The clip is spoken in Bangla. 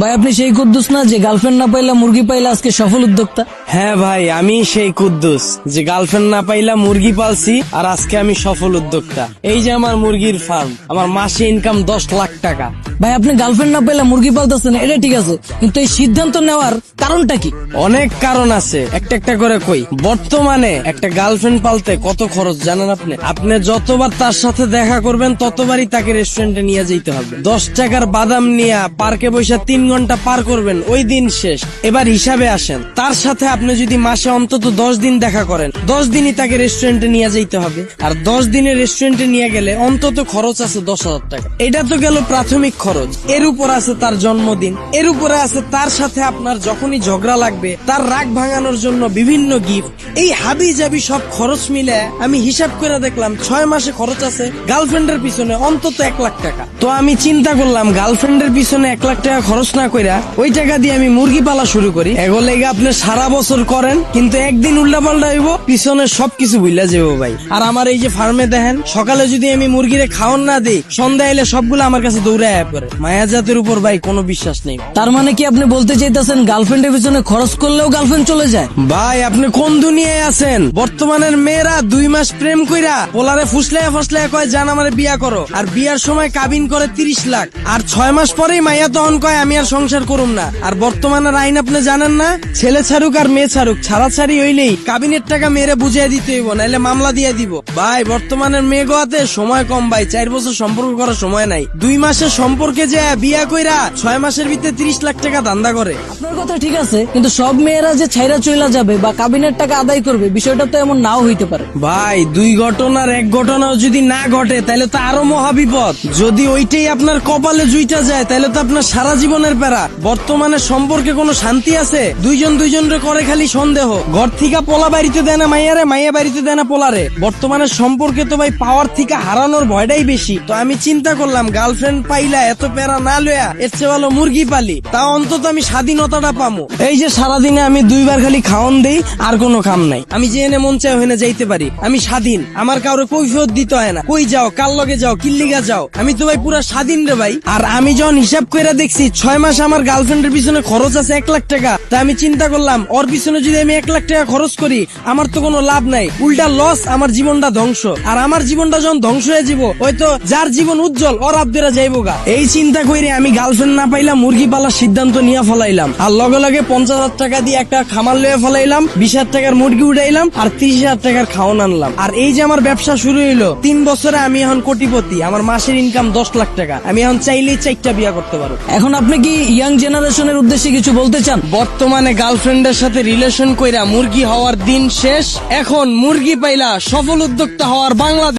ভাই আপনি সেই কুদ্দুস না যে গার্লফ্রেন্ড না পাইলা মুরগি পাইলা আজকে সফল উদ্যোক্তা? হ্যাঁ ভাই, আমি সেই কুদ্দুস যে গার্লফ্রেন্ড না পাইলা মুরগি পালছি আর আজকে আমি সফল উদ্যোক্তা। এই যে আমার মুরগির ফার্ম, আমার মাসে ইনকাম 10 লাখ টাকা। ভাই আপনি গার্লফ্রেন্ড না পাইলা মুরগি পালতেছেন, এটা ঠিক আছে, কিন্তু এই সিদ্ধান্ত নেওয়ার কারণটা কি? অনেক কারণ আছে, একটা একটা করে কই। বর্তমানে একটা গার্লফ্রেন্ড পালতে কত খরচ জানেন আপনি? আপনি যতবার তার সাথে দেখা করবেন ততবারই তাকে রেস্টুরেন্টে নিয়ে যেতে হবে। 10 টাকার বাদাম নিয়ে পার্কে বসে 3 ঘন্টা পার করবেন, ওই দিন শেষ। এবার হিসাবে আসেন, তার সাথে আপনি যদি মাসে অন্তত 10 দিন দেখা করেন, 10 দিনই তাকে রেস্টুরেন্টে নিয়ে যেতে হবে। আর 10 দিনে রেস্টুরেন্টে নিয়ে গেলে অন্তত খরচ আছে 10,000 টাকা। এটা তো গেল প্রাথমিক খরচ। এর উপর আছে তার জন্মদিন, এর উপরে আছে তার সাথে আপনার যখনই ঝগড়া লাগবে তার রাগ ভাঙানোর জন্য বিভিন্ন গিফট। এই হাবি জাবি সব খরচ মিলে আমি হিসাব করে দেখলাম 6 মাসে খরচ আছে গার্লফ্রেন্ডের পিছনে অন্তত 1 লাখ টাকা। তো আমি চিন্তা করলাম গার্লফ্রেন্ডের পিছনে 1 লাখ টাকা খরচ না কইরা ওই টাকা দিয়ে আমি মুরগি পালা শুরু করি। এগুলো আপনি সারা বছর করেন, কিন্তু একদিন উল্টা পাল্টা হইব, পিছনে সবকিছু ভুলে যাবো ভাই। আর আমার এই যে ফার্মে দেখেন, সকালে যদি আমি মুরগিরে খাওয়ান না দিই, সন্ধ্যা এলে সবগুলো আমার কাছে দৌড়ে আয়া পড়ে। মায়া জাতের উপর ভাই কোনো বিশ্বাস নেই। তার মানে কি আপনি বলতে চাইতেছেন গার্লফ্রেন্ডের পিছনে খরচ করলেও গার্লফ্রেন্ড চলে যায়? ভাই আপনি কোন দুনিয়ায় আছেন? বর্তমানের মেয়েরা 2 মাস প্রেম কইরা পোলারে ফুসলায় ফসলায় কয় জান আমারে বিয়া করো, আর বিয়ার সময় কাবিন করে 30 লাখ, আর 6 মাস পরেই মাইয়া তখন কয় আমি আর সংসার করুম না। আর বর্তমানের আইন আপনি জানেন না, ছেলে ছাড়ুক আর মেয়ে ছাড়ুক, ছাড়াছাড়ি হইলেই কাবিনের টাকা মেয়েরে বুঝিয়ে দিতে হইব, নাইলে মামলা দিয়ে দিব। ভাই বর্তমানের মেয়ে গোয়াতে সময় কম ভাই, 4 বছর সম্পর্ক করার সময় নাই। 2 মাসের সম্পর্কে যে বিয়া কইরা 6 মাসের ভিতরে 30 লাখ টাকা ধান্দা করে। আপনার কথা ঠিক আছে, কিন্তু সব মেয়েরা যে ছাইরা চইলা যাবে বা কাবিনের টাকা আদায় করবে, বিষয়টা তো এমন নাও হইতে পারে। ভাই 2 ঘটনার 1 ঘটনাও যদি না ঘটে তাহলে তো আরো মহাবিপদ। যদি ওইটাই আপনার কপালে জুইটা যায় তাহলে তো আপনার সারা জীবনের প্যারা। বর্তমানে সম্পর্কে কোনো শান্তি আছে? দুইজন দুইজনের করে খালি সন্দেহ। ঘর থেকে পোলা বাড়িতে দেয় না মাইয়ারে, মাইয়া বাড়িতে দেয় না পোলারে। বর্তমানে সম্পর্কে তো ভাই পাওয়ার থেকে হারানোর ভয়টাই বেশি। তো আমি চিন্তা করলাম গার্লফ্রেন্ড পাইলা এত প্যারা না লয়া এর চেয়ে ভালো মুরগি পালি, তা অন্তত আমি স্বাধীনতাটা পামো। এই যে সারাদিনে আমি 2 বার খালি খাওন দেই, আর কোনো কাম নাই। আমি যে এনে মন চাই ওখানে যাইতে পারি, আমি স্বাধীন। আমার কাউরে কৈফিয়ত দিতে হয় না, কই যাও, কার লগে যাও, কিল্লিগা যাও, আমি তো ভাই পুরা স্বাধীন রে ভাই। আর আমি যখন হিসাব কইরা দেখছি 6 মাস আমার গার্লফ্রেন্ডের পিছনে খরচ আছে 1 লাখ টাকা, তা আমি চিন্তা করলাম ওর পিছনে যদি আমি 1 লাখ টাকা খরচ করি আমার তো কোনো লাভ নাই, উল্টা লস, আমার জীবনটা ধ্বংস। আর আমার জীবনটা যখন ধ্বংস হয়ে যাব, হয়তো যার জীবন উজ্জ্বল ওর আবদেরা যাইবো গা। এই চিন্তা কইরে আমি গার্লফ্রেন্ড না পাইলাম মুরগি পালার সিদ্ধান্ত নিয়ে ফলাইলাম। আর লগে লগে 50,000 টাকা দিয়ে একটা খামার লয়ে ফলাইলাম, 20,000 টাকার মুরগি উঠাইলাম, আর 30,000 টাকার খাওয়ান আনলাম। আর এই যে আমার ব্যবসা শুরু হইলো, 3 বছরে আমি এখন কোটিপতি। আমার মাসের ইনকাম 10 লাখ টাকা। আমি এখন চাইলেই 4টা বিয়া করতে পারবো। এখন আপনি কি ইয়াং জেনারেশনের উদ্দেশ্যে কিছু বলতে চান? বর্তমানে গার্লফ্রেন্ডের সাথে রিলেশন কইরা মুরগি হওয়ার দিন শেষ। এখন মুরগি পাইলা সফল উদ্যোক্তা হওয়ার বাংলাদেশ।